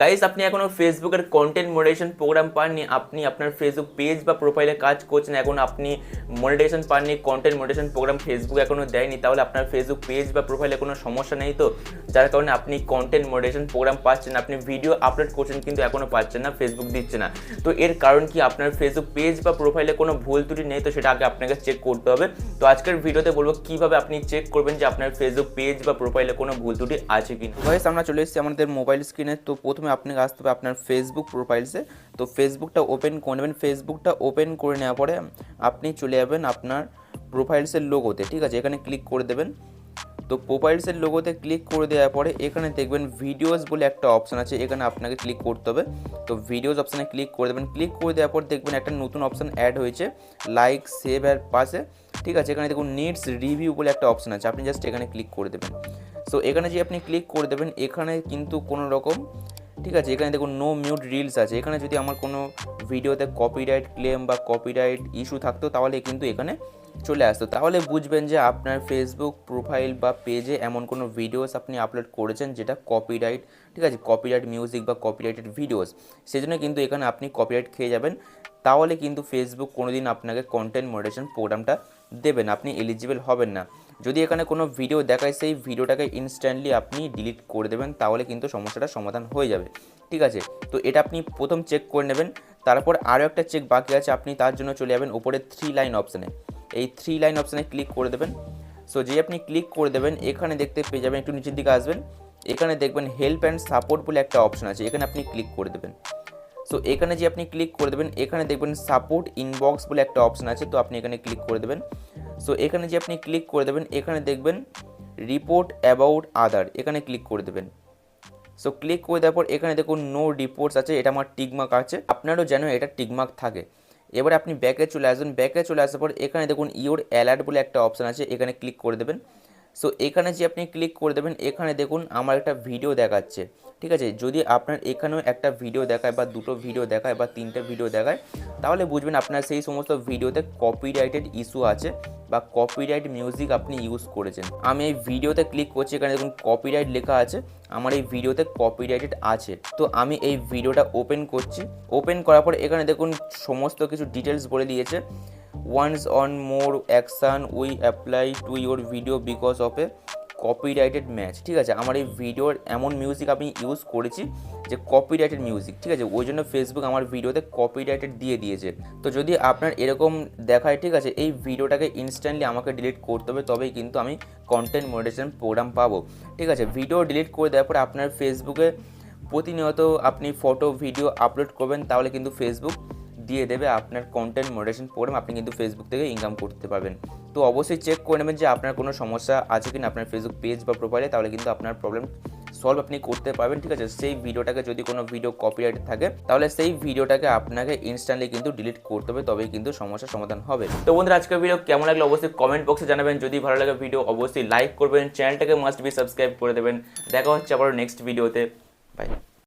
Guys, আপনি এখনো ফেসবুকের কন্টেন্ট মনিটাইজেশন প্রোগ্রাম পাননি, আপনি আপনার ফেসবুক পেজ বা প্রোফাইলে কাজ করছেন, এখন আপনি মনিটাইজেশন পাননি, কন্টেন্ট মনিটাইজেশন প্রোগ্রাম ফেসবুক এখনো দেয়নি, তাহলে আপনার ফেসবুক পেজ বা প্রোফাইলে কোনো সমস্যা নেই তো, যার কারণে আপনি কন্টেন্ট মনিটাইজেশন প্রোগ্রাম পাচ্ছেন, আপনি ভিডিও আপলোড করছেন কিন্তু এখনো পাচ্ছেন না, ফেসবুক দিচ্ছে না। তো এর কারণ কি? আপনার ফেসবুক পেজ বা প্রোফাইলে কোনো ভুল ত্রুটি নেই, তো সেটা আগে আপনাকে চেক করতে হবে। তো আজকের ভিডিওতে বলবো কিভাবে আপনি চেক করবেন যে আপনার ফেসবুক পেজ বা প্রোফাইলে কোনো ভুল ত্রুটি আছে কি না। গাইস, আমরা চলে এসেছি আমাদের মোবাইল স্ক্রিনে। তো প্রথমে আপনাকে আসতে হবে আপনার ফেসবুক প্রোফাইলসে। তো ফেসবুকটা ওপেন করে নেবেন। ফেসবুকটা ওপেন করে নেওয়ার পরে আপনি চলে যাবেন আপনার প্রোফাইলসের লোগোতে, ঠিক আছে, এখানে ক্লিক করে দেবেন। তো প্রোফাইলসের লোগোতে ক্লিক করে দেওয়ার পরে এখানে দেখবেন ভিডিওস বলে একটা অপশান আছে, এখানে আপনাকে ক্লিক করতে হবে। তো ভিডিওস অপশানে ক্লিক করে দেবেন। ক্লিক করে দেওয়ার পর দেখবেন একটা নতুন অপশান অ্যাড হয়েছে, লাইক সেভ এর পাশে, ঠিক আছে। এখানে দেখুন নিডস রিভিউ বলে একটা অপশান আছে, আপনি জাস্ট এখানে ক্লিক করে দেবেন। সো এখানে যে আপনি ক্লিক করে দেবেন, এখানে কিন্তু কোনো রকম, ঠিক আছে, এখানে দেখুন নো মিউট রিলস আছে। এখানে যদি আমার কোনো ভিডিওতে কপিরাইট ক্লেম বা কপিরাইট ইস্যু থাকতো তাহলে কিন্তু এখানে চলে আসতো, তাহলে বুঝবেন যে আপনার ফেসবুক প্রোফাইল বা পেজে এমন কোনো ভিডিওস আপনি আপলোড করেছেন যেটা কপিরাইট, ঠিক আছে, কপিরাইট মিউজিক বা কপিরাইটেড ভিডিওস, সেজন্য কিন্তু এখানে আপনি কপিরাইট খেয়ে যাবেন। তাহলে কিন্তু ফেসবুক কোনোদিন আপনাকে কন্টেন্ট মনিটাইজেশন প্রোগ্রামটা দেবেন, আপনি এলিজিবল হবেন না। যদি এখানে কোনো ভিডিও দেখায় সেই ভিডিওটাকে ইনস্ট্যান্টলি আপনি ডিলিট করে দেবেন, তাহলে কিন্তু সমস্যাটার সমাধান হয়ে যাবে, ঠিক আছে। তো এটা আপনি প্রথম চেক করে নেবেন। তারপর আরও একটা চেক বাকি আছে, আপনি তার জন্য চলে যাবেন উপরে 3 লাইন অপশানে, এই 3 লাইন অপশানে ক্লিক করে দেবেন। সো যেই আপনি ক্লিক করে দেবেন এখানে দেখতে পেয়ে যাবেন, একটু নিচের দিকে আসবেন, এখানে দেখবেন হেল্প অ্যান্ড সাপোর্ট বলে একটা অপশান আছে, এখানে আপনি ক্লিক করে দেবেন। সো এখানে যে আপনি ক্লিক করে দেবেন এখানে দেখবেন সাপোর্ট ইনবক্স বলে একটা অপশান আছে, তো আপনি এখানে ক্লিক করে দেবেন। সো এখানে যে আপনি ক্লিক করে দেবেন এখানে দেখবেন রিপোর্ট অ্যাবাউট আদার, এখানে ক্লিক করে দেবেন। সো ক্লিক করে দেওয়ার পর এখানে দেখুন নো রিপোর্টস আছে, এটা আমার টিকমার্ক আছে, আপনারও যেন এটা টিকমার্ক থাকে। এবারে আপনি ব্যাকে চলে আসবেন, ব্যাকে চলে আসার পর এখানে দেখুন ইওর অ্যালার্ট বলে একটা অপশান আছে, এখানে ক্লিক করে দেবেন। সো এখানে যে আপনি ক্লিক করে দেবেন এখানে দেখুন আমার একটা ভিডিও দেখাচ্ছে, ঠিক আছে। যদি আপনার এখানেও একটা ভিডিও দেখায় বা দুটো ভিডিও দেখায় বা তিনটে ভিডিও দেখায়, তাহলে বুঝবেন আপনার সেই সমস্ত ভিডিওতে কপিরাইটেড ইস্যু আছে বা কপিরাইট মিউজিক আপনি ইউজ করেছেন। আমি এই ভিডিওতে ক্লিক করছি, এখানে দেখুন কপিরাইট লেখা আছে, আমার এই ভিডিওতে কপিরাইটেড আছে। তো আমি এই ভিডিওটা ওপেন করছি, ওপেন করার পর এখানে দেখুন সমস্ত কিছু ডিটেলস বলে দিয়েছে। Once on more action we apply to your video because of a copyrighted match, ঠিক আছে। আমার এই ভিডিওর এমন মিউজিক আমি ইউজ করেছি যে কপিরাইটেড মিউজিক, ঠিক আছে, ওই জন্য ফেসবুক আমার ভিডিওতে কপিরাইটেড দিয়ে দিয়েছে। তো যদি আপনার এরকম দেখায়, ঠিক আছে, এই ভিডিওটাকে ইনস্ট্যান্টলি আমাকে ডিলিট করতে হবে, তবেই কিন্তু আমি কন্টেন্ট মনিটাইজেশন প্রোগ্রাম পাবো, ঠিক আছে। ভিডিও ডিলিট করে দেওয়ার পরে আপনার ফেসবুকে প্রতিনিয়ত আপনি ফটো ভিডিও আপলোড করবেন, তাহলে কিন্তু ফেসবুক দিয়ে দেবে আপনার কন্টেন্ট মনিটাইজেশন প্রোগ্রাম, আপনি কিন্তু ফেসবুক থেকে ইনকাম করতে পারবেন। তো অবশ্যই চেক করে নেবেন যে আপনার কোনো সমস্যা আছে কিনা আপনার ফেসবুক পেজ বা প্রোফাইলে, তাহলে কিন্তু আপনার প্রবলেম সলভ আপনি করতে পারবেন, ঠিক আছে। সেই ভিডিওটাকে যদি কোনো ভিডিও কপিরাইট থাকে তাহলে সেই ভিডিওটাকে আপনাকে ইনস্ট্যান্টলি কিন্তু ডিলিট করতে হবে, তবেই কিন্তু সমস্যার সমাধান হবে। তো বন্ধুরা, আজকের ভিডিও কেমন লাগলো অবশ্যই কমেন্ট বক্সে জানাবেন। যদি ভালো লাগে ভিডিও অবশ্যই লাইক করবেন, চ্যানেলটাকে মাস্ট বি সাবস্ক্রাইব করে দেবেন। দেখা হচ্ছে আবার নেক্সট ভিডিওতে, বাই।